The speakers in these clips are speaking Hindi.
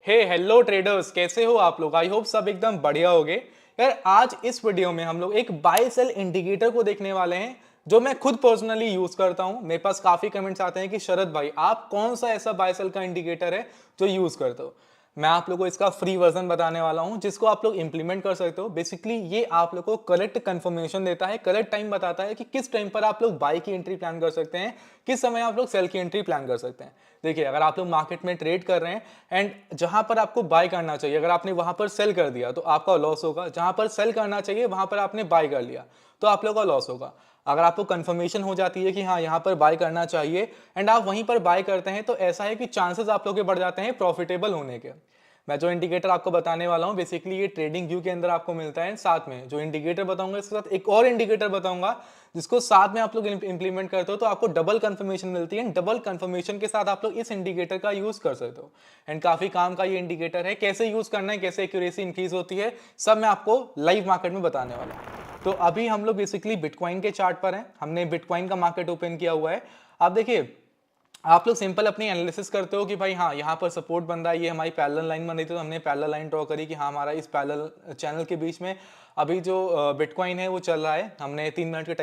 हेलो ट्रेडर्स, कैसे हो आप लोग। आई होप सब एकदम बढ़िया होगे। यार आज इस वीडियो में हम लोग एक बाय सेल इंडिकेटर को देखने वाले हैं जो मैं खुद पर्सनली यूज करता हूं। मेरे पास काफी कमेंट्स आते हैं कि शरद भाई आप कौन सा ऐसा बाय सेल का इंडिकेटर है जो यूज करते हो। मैं आप लोगों को इसका फ्री वर्जन बताने वाला हूं जिसको आप लोग इंप्लीमेंट कर सकते हो। बेसिकली ये आप लोग को करेक्ट कंफर्मेशन देता है, करेक्ट टाइम बताता है कि किस टाइम पर आप लोग बाय की एंट्री प्लान कर सकते हैं, किस समय आप लोग सेल की एंट्री प्लान कर सकते हैं। देखिए, अगर आप लोग मार्केट में ट्रेड कर रहे हैं एंड जहां पर आपको बाय करना चाहिए अगर आपने वहां पर सेल कर दिया तो आपका लॉस होगा। जहां पर सेल करना चाहिए वहां पर आपने बाय कर लिया तो आप लोगों का लॉस होगा। अगर आपको कंफर्मेशन हो जाती है कि हाँ यहाँ पर बाय करना चाहिए एंड आप वहीं पर बाय करते हैं तो ऐसा है कि चांसेस आप लोग के बढ़ जाते हैं प्रॉफिटेबल होने के। मैं जो इंडिकेटर आपको बताने वाला हूं बेसिकली ये ट्रेडिंग व्यू के अंदर आपको मिलता है। साथ में जो इंडिकेटर बताऊंगा इसके साथ एक और इंडिकेटर बताऊंगा जिसको साथ में आप लोग इंप्लीमेंट करते हो तो आपको डबल कंफर्मेशन मिलती है। डबल कंफर्मेशन के साथ आप लोग इस इंडिकेटर का यूज कर सकते हो एंड काफी काम का ये इंडिकेटर है। कैसे यूज करना है, कैसे एक्यूरेसी इंक्रीज होती है, सब मैं आपको लाइव मार्केट में बताने वाला हूं। तो अभी हम लोग बेसिकली बिटकॉइन के चार्ट पर हैं। हमने बिटकॉइन का मार्केट ओपन किया हुआ है। आप देखिए, आप लोग सिंपल अपनी एनालिसिस करते हो कि भाई हाँ यहाँ पर सपोर्ट बन रहा है, ये हमारी पैरेलल लाइन बन रही थी तो हमने पैरेलल लाइन ड्रॉ करी कि हाँ हमारा इस पैरेलल चैनल के बीच में अभी जो बिटकॉइन है वो चल रहा है। हमने 3 मिनट का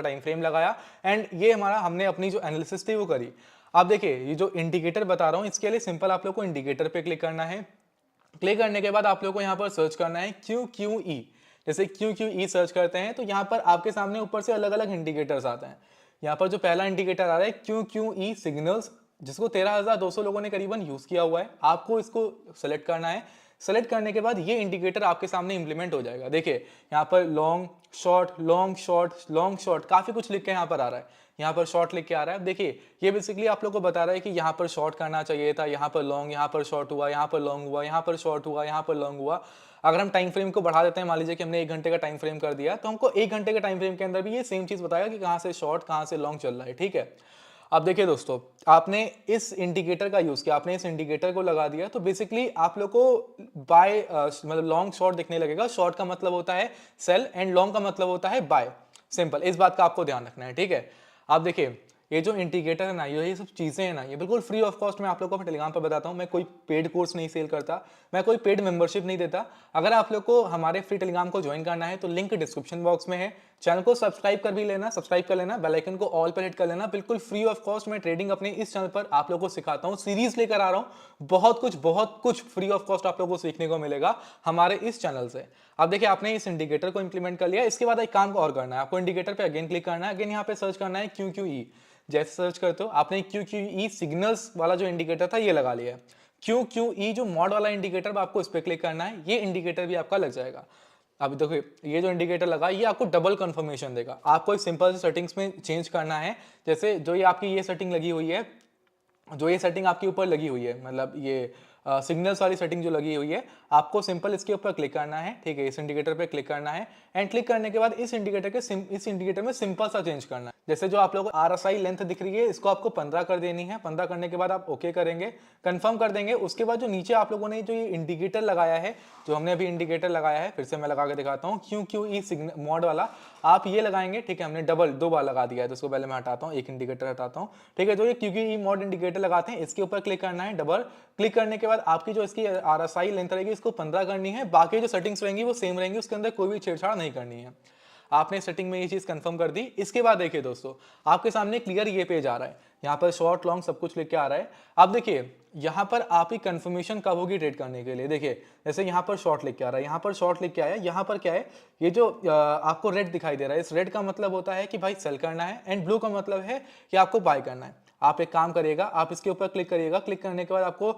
टाइम फ्रेम लगाया एंड ये हमारा हमने अपनी जो एनालिसिस थी वो करी। आप देखिए, ये जो इंडिकेटर बता रहा हूँ इसके लिए सिंपल आप लोग को इंडिकेटर पे क्लिक करना है। क्लिक करने के बाद आप लोग को यहाँ पर सर्च करना है QQE। जैसे QQE सर्च करते हैं तो यहाँ पर आपके सामने ऊपर से अलग अलग इंडिकेटर्स आते हैं। यहाँ पर जो पहला इंडिकेटर आ रहा है QQE सिग्नल्स, जिसको 13,200 लोगों ने करीबन यूज किया हुआ है। आपको इसको सेलेक्ट करना है। सेलेक्ट करने के बाद ये इंडिकेटर आपके सामने इंप्लीमेंट हो जाएगा। देखिए यहाँ पर long short long short long short काफी कुछ लिख के यहाँ पर आ रहा है। यहाँ पर शॉर्ट लिख के आ रहा है। देखिए ये बेसिकली आप लोग को बता रहा है कि यहाँ पर शॉर्ट करना चाहिए था, यहाँ पर लॉन्ग, यहाँ पर शॉर्ट हुआ, यहाँ पर लॉन्ग हुआ, यहाँ पर शॉर्ट हुआ, यहाँ पर लॉन्ग हुआ। अगर हम टाइम फ्रेम को बढ़ा देते हैं, मान लीजिए कि हमने 1 घंटे का टाइम फ्रेम कर दिया तो हमको 1 घंटे के टाइम फ्रेम के अंदर भी ये सेम चीज बताएगा कि कहाँ से शॉर्ट कहाँ से लॉन्ग चल रहा है। ठीक है। अब देखिए दोस्तों, आपने इस इंडिकेटर का यूज किया, आपने इस इंडिकेटर को लगा दिया तो बेसिकली आप लोग को बाय मतलब लॉन्ग शॉर्ट दिखने लगेगा। शॉर्ट का मतलब होता है सेल एंड लॉन्ग का मतलब होता है बाय। सिंपल, इस बात का आपको ध्यान रखना है। ठीक है। आप देखिए, ये जो इंडिकेटर है ना, ये सब चीजें हैं ना, ये बिल्कुल फ्री ऑफ कॉस्ट मैं आप लोगों को टेलीग्राम पर बताता हूँ। मैं कोई पेड कोर्स नहीं सेल करता, मैं कोई पेड मेंबरशिप नहीं देता। अगर आप लोग को हमारे फ्री टेलीग्राम को ज्वाइन करना है तो लिंक डिस्क्रिप्शन बॉक्स में है। चैनल को सब्सक्राइब कर भी लेना, सब्सक्राइब कर लेना, बेल आइकन को ऑल पर हिट कर लेना। बिल्कुल फ्री ऑफ कॉस्ट मैं ट्रेडिंग अपने इस चैनल पर आप लोगों को सिखाता हूँ, सीरीज लेकर आ रहा हूँ। बहुत कुछ फ्री ऑफ कॉस्ट आप लोगों को सीखने को मिलेगा हमारे इस चैनल से। अब देखिए, आपने इस इंडिकेटर को इंप्लीमेंट कर लिया। इसके बाद एक काम और करना है, आपको इंडिकेटर पे अगेन क्लिक करना है। अगेन यहाँ पे सर्च करना है QQE। जैसे सर्च करते हो आपने QQE सिग्नल्स वाला जो इंडिकेटर था ये लगा लिया है। QQE जो मॉड वाला इंडिकेटर, आपको इस पर क्लिक करना है। ये इंडिकेटर भी आपका लग जाएगा। अब देखिए, ये जो इंडिकेटर लगा ये आपको डबल कंफर्मेशन देगा। आपको एक सिंपल से सेटिंग्स में चेंज करना है। जैसे जो ये आपकी ये सेटिंग लगी हुई है, जो ये सेटिंग आपके ऊपर लगी हुई है, मतलब ये सिग्नल्स वाली सेटिंग जो लगी हुई है, आपको सिंपल इसके ऊपर क्लिक करना है। ठीक है, इस इंडिकेटर पे क्लिक करना है एंड क्लिक करने के बाद इस इंडिकेटर में सिंपल सा चेंज करना है। जैसे जो आप लोगों को RSI लेंथ दिख रही है इसको आपको 15 कर देनी है। 15 करने के बाद आप ओके करेंगे, कंफर्म कर देंगे। उसके बाद जो नीचे आप लोगों ने जो ये इंडिकेटर लगाया है, जो हमने अभी इंडिकेटर लगाया है, फिर से मैं लगा के दिखाता हूँ, QQE सिग्नल मॉड वाला आप ये लगाएंगे। ठीक है, हमने डबल 2 बार लगा दिया है तो इसको पहले मैं हटाता हूँ, एक इंडिकेटर हटाता हूँ। ठीक है, जो ये QQE मॉड इंडिकेटर लगाते हैं इसके ऊपर क्लिक करना है। डबल क्लिक करने के बाद आपकी जो इसकी RSI लेंथ रहेगी इसको 15 करनी है। बाकी जो सेटिंग्स रहेंगी वो सेम रहेंगी, उसके अंदर कोई भी छेड़छाड़ नहीं करनी है। आपने सेटिंग में ये चीज कंफर्म कर दी। इसके बाद देखिए दोस्तों, आपके सामने क्लियर ये पेज आ रहा है। यहाँ पर शॉर्ट लॉन्ग सब कुछ लिख के आ रहा है। अब देखिए यहाँ पर आपकी कंफर्मेशन कब होगी ट्रेड करने के लिए। देखिए जैसे यहाँ पर शॉर्ट लिख के आ रहा है, यहाँ पर शॉर्ट लिख के आया, यहाँ पर क्या है, ये जो आपको रेड दिखाई दे रहा है, इस रेड का मतलब होता है कि भाई सेल करना है एंड ब्लू का मतलब है कि आपको बाय करना है। आप एक काम करिएगा, आप इसके ऊपर क्लिक करिएगा। क्लिक करने के बाद आपको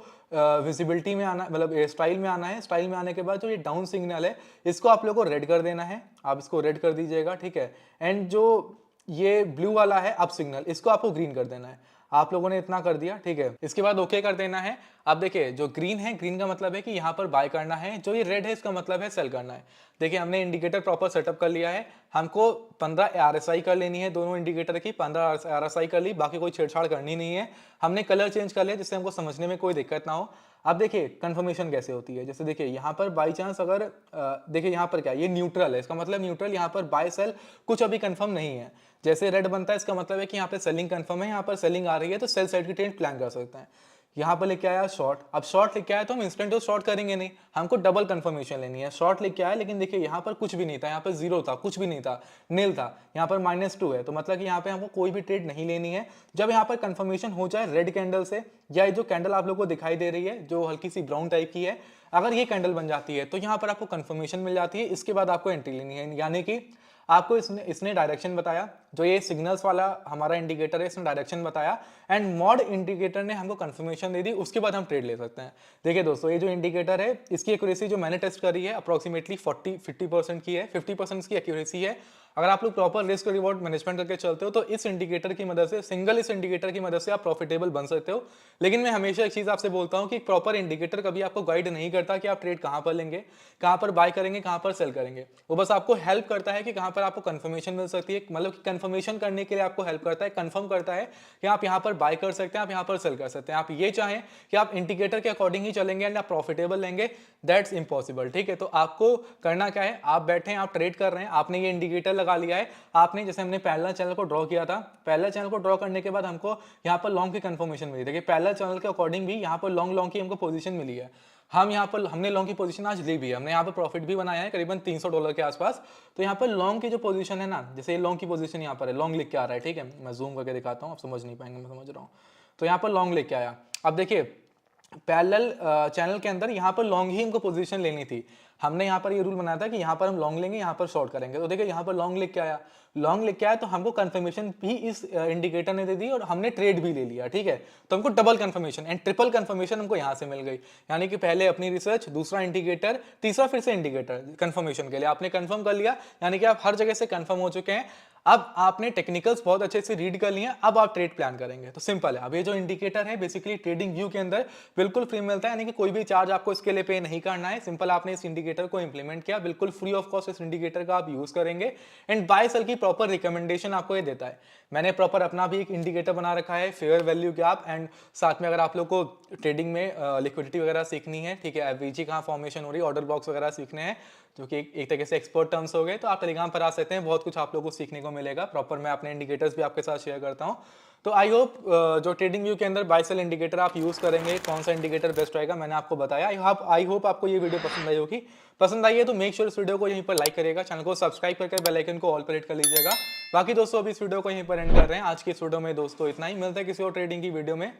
विजिबिलिटी में आना, मतलब स्टाइल में आना है। स्टाइल में आने के बाद जो ये डाउन सिग्नल है इसको आप लोगों को रेड कर देना है। आप इसको रेड कर दीजिएगा। ठीक है, एंड जो ये ब्लू वाला है अप सिग्नल, इसको आपको ग्रीन कर देना है। आप लोगों ने इतना कर दिया। ठीक है, इसके बाद ओके कर देना है। अब देखिए, जो ग्रीन है, ग्रीन का मतलब है कि यहाँ पर बाय करना है। जो ये रेड है इसका मतलब है सेल करना है। देखिए हमने इंडिकेटर प्रॉपर सेटअप कर लिया है। हमको 15 RSI कर लेनी है, दोनों इंडिकेटर की 15 RSI कर ली, बाकी कोई छेड़छाड़ करनी नहीं है। हमने कलर चेंज कर लिया जिससे हमको समझने में कोई दिक्कत ना हो। अब देखिए कंफर्मेशन कैसे होती है। जैसे देखिए यहाँ पर बाई चांस अगर देखिए यहाँ पर क्या है, ये न्यूट्रल है, इसका मतलब न्यूट्रल, यहाँ पर बाय सेल कुछ अभी कंफर्म नहीं है। जैसे रेड बनता है इसका मतलब है कि यहाँ पे सेलिंग कंफर्म है, यहाँ पर सेलिंग आ रही है तो सेल साइड की ट्रेड प्लान कर सकते हैं। यहाँ पर लेके आया शॉर्ट, अब शॉर्ट लेके आया तो हम इंस्टेंट तो शॉर्ट करेंगे नहीं, हमको डबल कंफर्मेशन लेनी है। शॉर्ट लेके आया लेकिन देखिए यहाँ पर कुछ भी नहीं था, यहाँ पर जीरो था, कुछ भी नहीं था, नील था, यहाँ पर -2 है, तो मतलब कि यहाँ पे हमको कोई भी ट्रेड नहीं लेनी है। जब यहाँ पर कंफर्मेशन हो जाए रेड कैंडल से, या जो कैंडल आप लोग को दिखाई दे रही है जो हल्की सी ब्राउन टाइप की है, अगर ये कैंडल बन जाती है तो यहाँ पर आपको कंफर्मेशन मिल जाती है, इसके बाद आपको एंट्री लेनी है। यानी कि आपको इसने डायरेक्शन बताया, जो ये सिग्नल्स वाला हमारा इंडिकेटर है इसने डायरेक्शन बताया, एंड मॉड इंडिकेटर ने हमको कंफर्मेशन दे दी, उसके बाद हम ट्रेड ले सकते हैं। देखिए दोस्तों, ये जो इंडिकेटर है इसकी एक्यूरेसी जो मैंने टेस्ट करी है अप्रोक्सीमेटली 50% की है, 50% की एक्यूरेसी है। अगर आप लोग प्रॉपर रिस्क रिवॉर्ड मैनेजमेंट करके चलते हो तो इस इंडिकेटर की मदद से, सिंगल इस इंडिकेटर की मदद से आप प्रॉफिटेबल बन सकते हो। लेकिन मैं हमेशा एक चीज आपसे बोलता हूं कि प्रॉपर इंडिकेटर कभी आपको गाइड नहीं करता कि आप ट्रेड कहां पर लेंगे, कहां पर बाय करेंगे, कहां पर सेल करेंगे। वो बस आपको हेल्प करता है कि कहां पर आपको कंफर्मेशन मिल सकती है, मतलब कि कंफर्मेशन करने के लिए आपको हेल्प करता है, कंफर्म करता है कि आप यहां पर बाय कर सकते हैं, आप यहां पर सेल कर सकते हैं। आप ये चाहें कि आप इंडिकेटर के अकॉर्डिंग ही चलेंगे एंड आप प्रॉफिटेबल लेंगे, दैट्स इम्पॉसिबल। ठीक है, तो आपको करना क्या है, आप बैठे हैं, आप ट्रेड कर रहे हैं, आपने ये इंडिकेटर लगा लिया है, आपने जैसे हमने पैरेलल चैनल को ड्रॉ किया था, पैरेलल चैनल को ड्रॉ करने के बाद हमको यहाँ पर लॉन्ग की कंफर्मेशन मिली। देखिए पैरेलल चैनल के अकॉर्डिंग भी यहाँ पर लॉन्ग की हमको पोजीशन मिली है। हम यहाँ पर हमने लॉन्ग की पोजीशन आज ली भी है, हमने यहाँ पर प्रॉफिट भी बनाया है करीबन $300 के आसपास। तो यहाँ पर लॉन्ग की जो पोजीशन है ना, जैसे लॉन्ग की पोजीशन यहाँ पर है, लॉन्ग लिख के आ रहा है, ठीक है, मैं जूम करके दिखाता हूँ, आप समझ नहीं पाएंगे, मैं समझ रहा हूँ। तो यहाँ पर लॉन्ग लेके आया। अब देखिए पैरेलल चैनल के अंदर यहाँ पर लॉन्ग ही हमको पोजीशन लेनी थी, हमने यहाँ पर ये रूल बनाया था कि यहाँ पर हम लॉन्ग लेंगे, यहाँ पर शॉर्ट करेंगे। तो देखिए यहाँ पर लॉन्ग लेके आया, लॉन्ग लेके आया तो हमको कंफर्मेशन भी इस इंडिकेटर ने दे दी और हमने ट्रेड भी ले लिया। ठीक है, तो हमको double confirmation and triple confirmation हमको यहाँ से मिल गई। यानी कि पहले अपनी रिसर्च, दूसरा इंडिकेटर, तीसरा फिर से इंडिकेटर कंफर्मेशन के लिए आपने कंफर्म कर लिया, यानी कि आप हर जगह से कंफर्म हो चुके हैं। अब आपने टेक्निकल्स बहुत अच्छे से रीड कर लिए, अब आप ट्रेड प्लान करेंगे। तो सिंपल है, अब ये जो इंडिकेटर है बेसिकली ट्रेडिंग व्यू के अंदर बिल्कुल फ्री मिलता है, यानी कि कोई भी चार्ज आपको इसके लिए पे नहीं करना है। सिंपल आपने इस इंडिकेटर को इंप्लीमेंट किया, बिल्कुल फ्री ऑफ कॉस्ट इस इंडिकेटर का आप यूज करेंगे एंड बाय सेल की प्रॉपर रिकमेंडेशन आपको ये देता है। मैंने प्रॉपर अपना भी एक इंडिकेटर बना रखा है, फेयर वैल्यू गैप, एंड साथ में अगर आप लोग को ट्रेडिंग में लिक्विडिटी वगैरह सीखनी है, ठीक है, एवरेजी कहाँ फॉर्मेशन हो रही है, ऑर्डर बॉक्स वगैरह सीखने हैं, जो कि एक तरीके से एक्सपर्ट टर्म्स हो गए, तो आप टेलीग्राम पर आ सकते हैं, बहुत कुछ आप लोगों को सीखने को मिलेगा। प्रॉपर मैं अपने इंडिकेटर्स भी आपके साथ शेयर करता हूँ। तो आई होप जो ट्रेडिंग व्यू के अंदर बाय सेल इंडिकेटर आप यूज करेंगे, कौन सा इंडिकेटर बेस्ट रहेगा मैंने आपको बताया। आई होप आपको ये वीडियो पसंद आई होगी। पसंद आई है तो मेक श्योर इस वीडियो को यहीं पर लाइक करिएगा, चैनल को सब्सक्राइब करके बेल आइकन को ऑल पर हिट कर लीजिएगा। बाकी दोस्तों अभी इस वीडियो को यहीं पर एंड कर रहे हैं। आज की इस वीडियो में दोस्तों इतना ही, मिलता है किसी और ट्रेडिंग की वीडियो में।